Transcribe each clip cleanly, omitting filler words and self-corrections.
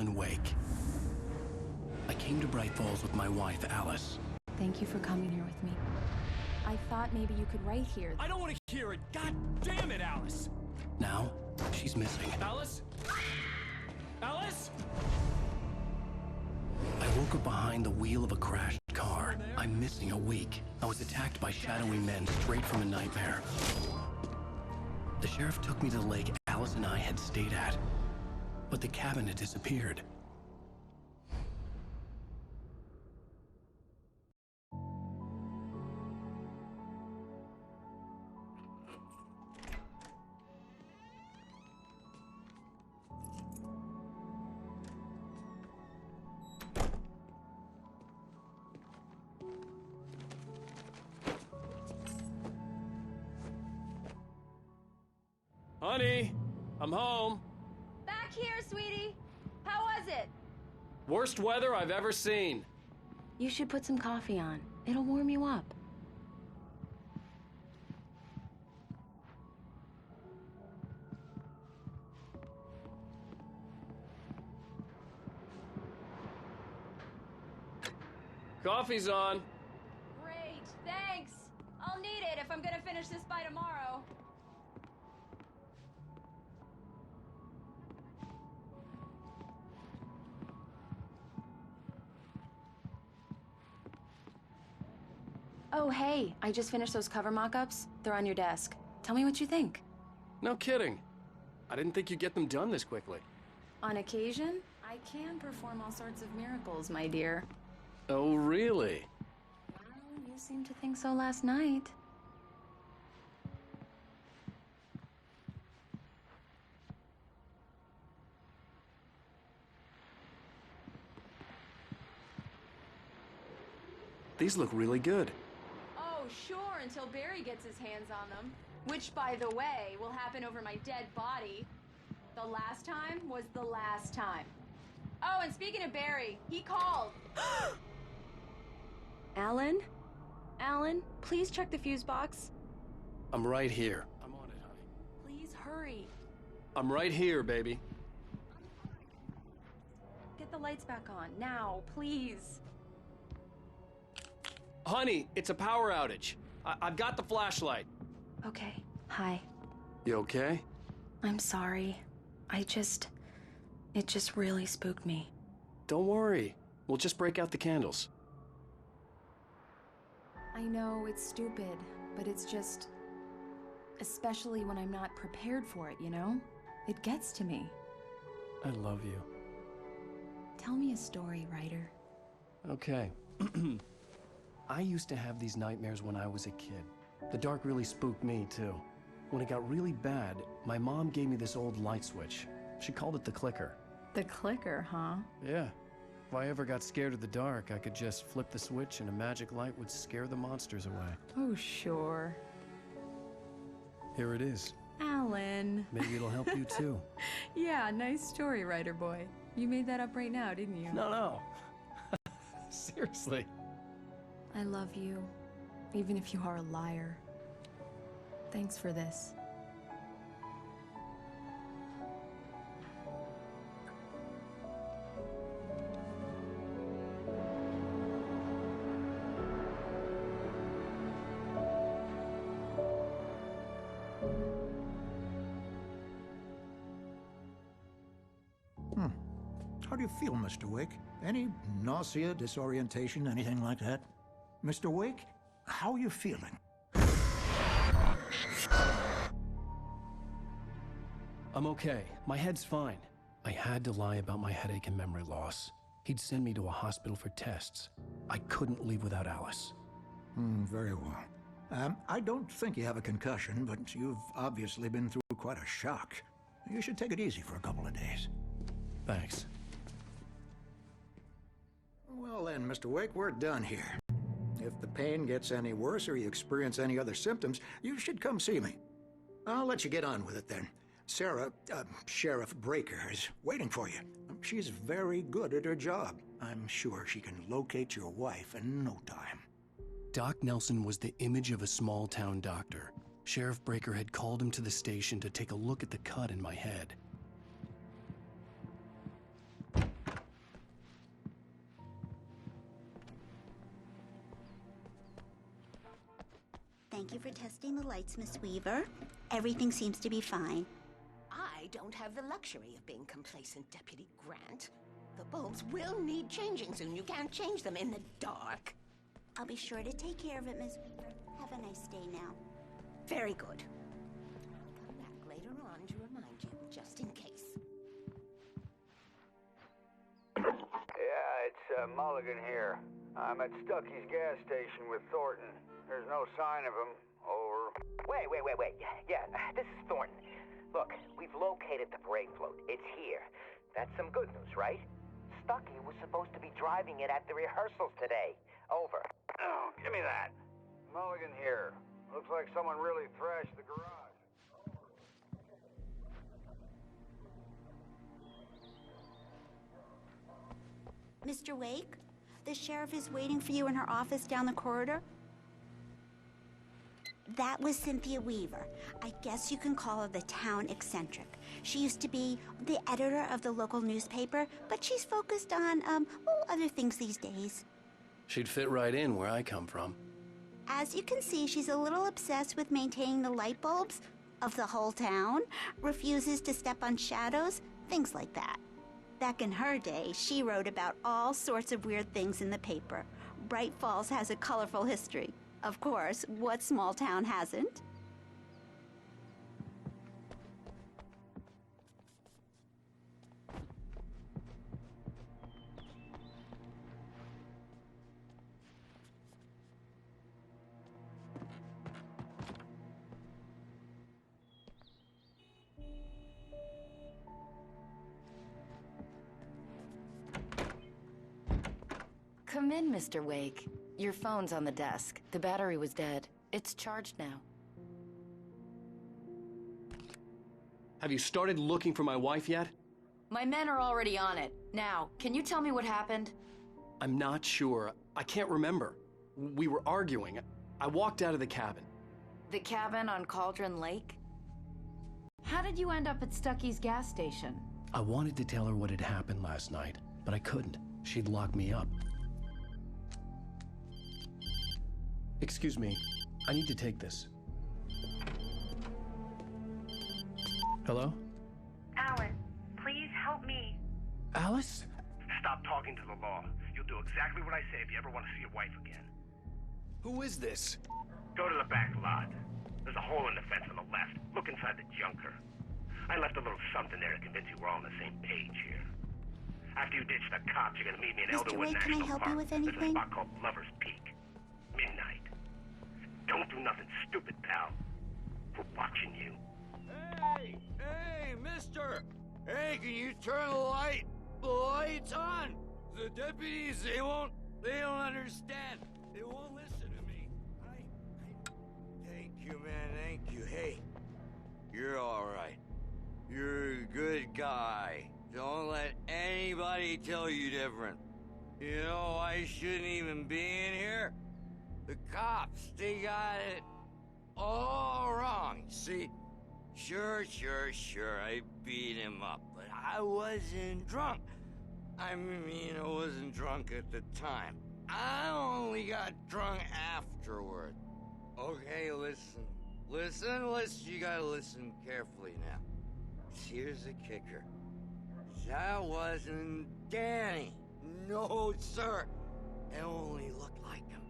Wake. I came to Bright Falls with my wife, Alice. Thank you for coming here with me. I thought maybe you could write here. I don't want to hear it! God damn it, Alice! Now, she's missing. Alice? Alice? I woke up behind the wheel of a crashed car. I'm missing a week. I was attacked by shadowy men straight from a nightmare. The sheriff took me to the lake Alice and I had stayed at, but the cabin had disappeared. Honey, I'm home. Back here, sweetie. How was it? Worst weather I've ever seen. You should put some coffee on. It'll warm you up. Coffee's on. Great, thanks. I'll need it if I'm gonna finish this by tomorrow. Oh, hey, I just finished those cover mock-ups. They're on your desk. Tell me what you think. No kidding. I didn't think you'd get them done this quickly. On occasion, I can perform all sorts of miracles, my dear. Oh, really? Well, you seemed to think so last night. These look really good. Oh, sure, until Barry gets his hands on them. Which, by the way, will happen over my dead body. The last time was the last time. Oh, and speaking of Barry, he called. Alan? Alan, please check the fuse box. I'm right here. I'm on it, honey. Please hurry. I'm right here, baby. Get the lights back on, now, please. Honey, it's a power outage. I've got the flashlight. Okay, hi. You okay? I'm sorry. It just really spooked me. Don't worry. We'll just break out the candles. I know it's stupid, but it's just... especially when I'm not prepared for it, you know? It gets to me. I love you. Tell me a story, writer. Okay. I used to have these nightmares when I was a kid. The dark really spooked me, too. When it got really bad, my mom gave me this old light switch. She called it the clicker. The clicker, huh? Yeah. If I ever got scared of the dark, I could just flip the switch and a magic light would scare the monsters away. Oh, sure. Here it is. Alan. Maybe it'll help you, too. Yeah, nice story, writer boy. You made that up right now, didn't you? No. Seriously. I love you, even if you are a liar. Thanks for this. How do you feel, Mr. Wake? Any nausea, disorientation, anything like that? Mr. Wake, how are you feeling? I'm okay. My head's fine. I had to lie about my headache and memory loss. He'd send me to a hospital for tests. I couldn't leave without Alice. Very well. I don't think you have a concussion, but you've obviously been through quite a shock. You should take it easy for a couple of days. Thanks. Well then, Mr. Wake, we're done here. If the pain gets any worse or you experience any other symptoms, you should come see me. I'll let you get on with it then. Sarah, Sheriff Breaker, is waiting for you. She's very good at her job. I'm sure she can locate your wife in no time. Doc Nelson was the image of a small-town doctor. Sheriff Breaker had called him to the station to take a look at the cut in my head. Thank you for testing the lights, Miss Weaver. Everything seems to be fine. I don't have the luxury of being complacent, Deputy Grant. The bulbs will need changing soon. You can't change them in the dark. I'll be sure to take care of it, Miss Weaver. Have a nice day now. Very good. I'll come back later on to remind you, just in case. Yeah, it's Mulligan here. I'm at Stucky's gas station with Thornton. There's no sign of him. Over. Wait. Yeah, this is Thornton. Look, we've located the parade float. It's here. That's some good news, right? Stucky was supposed to be driving it at the rehearsals today. Over. Oh, give me that. Mulligan here. Looks like someone really thrashed the garage. Mr. Wake, the sheriff is waiting for you in her office down the corridor. That was Cynthia Weaver. I guess you can call her the town eccentric. She used to be the editor of the local newspaper, but she's focused on, other things these days. She'd fit right in where I come from. As you can see, she's a little obsessed with maintaining the light bulbs of the whole town, refuses to step on shadows, things like that. Back in her day, she wrote about all sorts of weird things in the paper. Bright Falls has a colorful history. Of course, what small town hasn't? Come in, Mr. Wake. Your phone's on the desk. The battery was dead. It's charged now. Have you started looking for my wife yet? My men are already on it. Now, can you tell me what happened? I'm not sure. I can't remember. We were arguing. I walked out of the cabin. The cabin on Cauldron Lake? How did you end up at Stucky's gas station? I wanted to tell her what had happened last night, but I couldn't. She'd lock me up. Excuse me, I need to take this. Hello? Alan, please help me. Alice? Stop talking to the law. You'll do exactly what I say if you ever want to see your wife again. Who is this? Go to the back lot. There's a hole in the fence on the left. Look inside the junker. I left a little something there to convince you we're all on the same page here. After you ditch the cops, you're gonna meet me in Mr. Elderwood Wake, can I National help Park. you with There's a anything? spot called Lover's Peak. Midnight. Don't do nothing stupid, pal. We're watching you. Hey, mister! Hey, can you turn the lights on? The deputies, they don't understand. They won't listen to me. Thank you, man, thank you. Hey, you're all right. You're a good guy. Don't let anybody tell you different. You know, I shouldn't even be in here. The cops, they got it all wrong. See, sure, I beat him up, but I wasn't drunk. I mean, I wasn't drunk at the time. I only got drunk afterward. Okay, listen, you gotta listen carefully now. Here's the kicker. That wasn't Danny. No, sir. It only looked like him.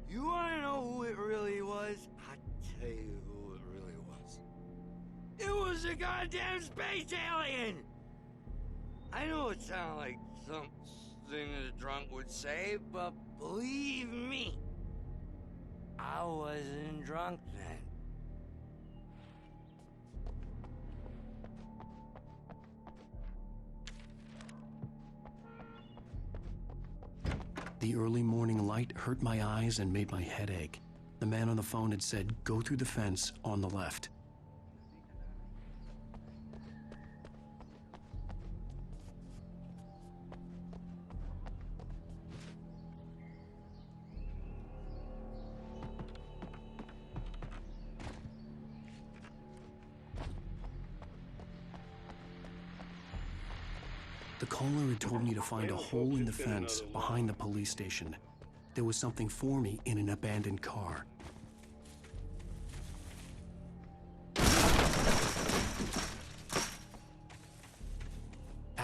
You wanna know who it really was? I'll tell you who it really was. It was a goddamn space alien! I know it sounds like something a drunk would say, but believe me, I wasn't drunk then. The early morning light hurt my eyes and made my head ache. The man on the phone had said, go through the fence on the left. The caller had told me to find a hole in the fence behind the police station. There was something for me in an abandoned car.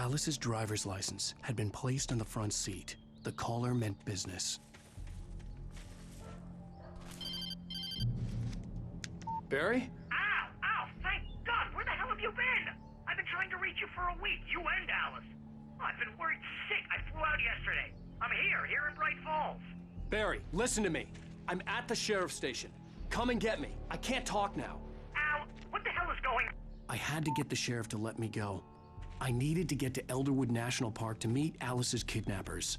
Alice's driver's license had been placed on the front seat. The caller meant business. Barry? Ow! Ow! Thank God! Where the hell have you been? I've been trying to reach you for a week, you and Alice. I've been worried sick. I flew out yesterday. I'm here in Bright Falls. Barry, listen to me. I'm at the sheriff's station. Come and get me. I can't talk now. Al, what the hell is going on? I had to get the sheriff to let me go. I needed to get to Elderwood National Park to meet Alice's kidnappers.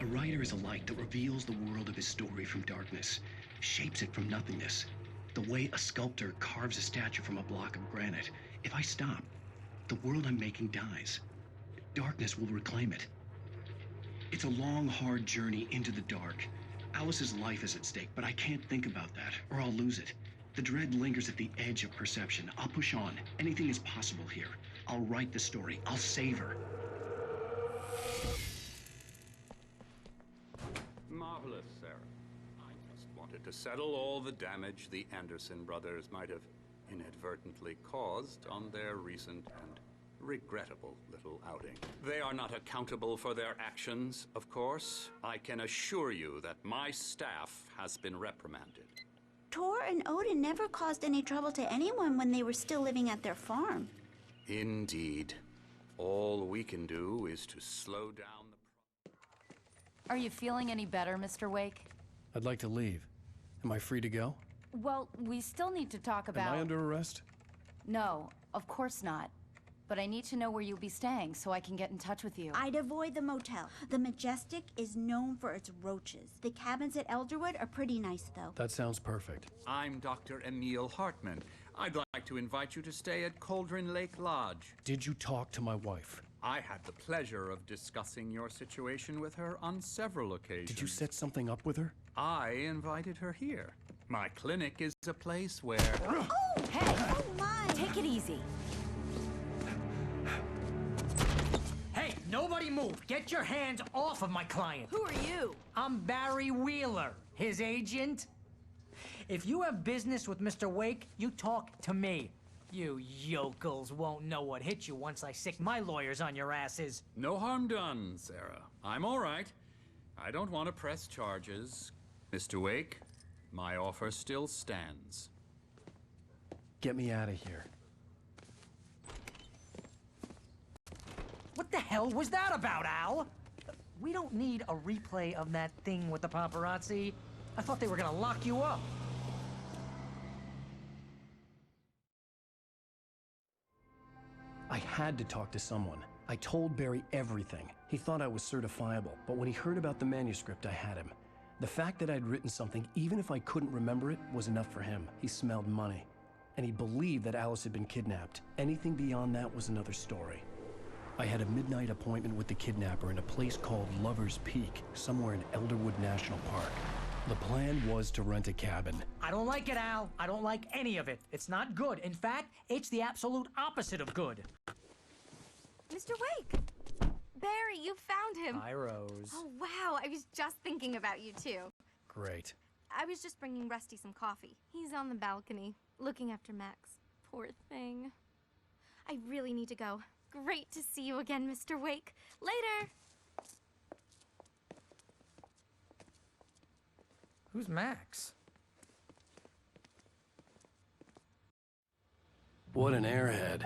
A writer is a light that reveals the world of his story from darkness, shapes it from nothingness. The way a sculptor carves a statue from a block of granite. If I stop, the world I'm making dies. Darkness will reclaim it. It's a long, hard journey into the dark. Alice's life is at stake, but I can't think about that, or I'll lose it. The dread lingers at the edge of perception. I'll push on. Anything is possible here. I'll write the story. I'll save her. Marvelous, Sarah. I just wanted to settle all the damage the Anderson brothers might have inadvertently caused on their recent and regrettable little outing. They are not accountable for their actions, of course. I can assure you that my staff has been reprimanded. Tor and Odin never caused any trouble to anyone when they were still living at their farm. Indeed. All we can do is to slow down the... Are you feeling any better, Mr. Wake? I'd like to leave. Am I free to go? Well, we still need to talk about... Am I under arrest? No, of course not. But I need to know where you'll be staying so I can get in touch with you. I'd avoid the motel. The Majestic is known for its roaches. The cabins at Elderwood are pretty nice, though. That sounds perfect. I'm Dr. Emil Hartman. I'd like to invite you to stay at Cauldron Lake Lodge. Did you talk to my wife? I had the pleasure of discussing your situation with her on several occasions. Did you set something up with her? I invited her here. My clinic is a place where... Oh! Hey! Oh, my! Take it easy. Hey, nobody move! Get your hands off of my client! Who are you? I'm Barry Wheeler, his agent. If you have business with Mr. Wake, you talk to me. You yokels won't know what hit you once I sick my lawyers on your asses. No harm done, Sarah. I'm all right. I don't want to press charges. Mr. Wake, my offer still stands. Get me out of here. What the hell was that about, Al? We don't need a replay of that thing with the paparazzi. I thought they were gonna lock you up. I had to talk to someone. I told Barry everything. He thought I was certifiable, but when he heard about the manuscript, I had him. The fact that I'd written something, even if I couldn't remember it, was enough for him. He smelled money. And he believed that Alice had been kidnapped. Anything beyond that was another story. I had a midnight appointment with the kidnapper in a place called Lover's Peak, somewhere in Elderwood National Park. The plan was to rent a cabin. I don't like it, Al. I don't like any of it. It's not good. In fact, it's the absolute opposite of good. Mr. Wake! Barry, you found him. Hi, Rose. Oh, wow. I was just thinking about you, too. Great. I was just bringing Rusty some coffee. He's on the balcony, looking after Max. Poor thing. I really need to go. Great to see you again, Mr. Wake. Later! Who's Max? What an airhead.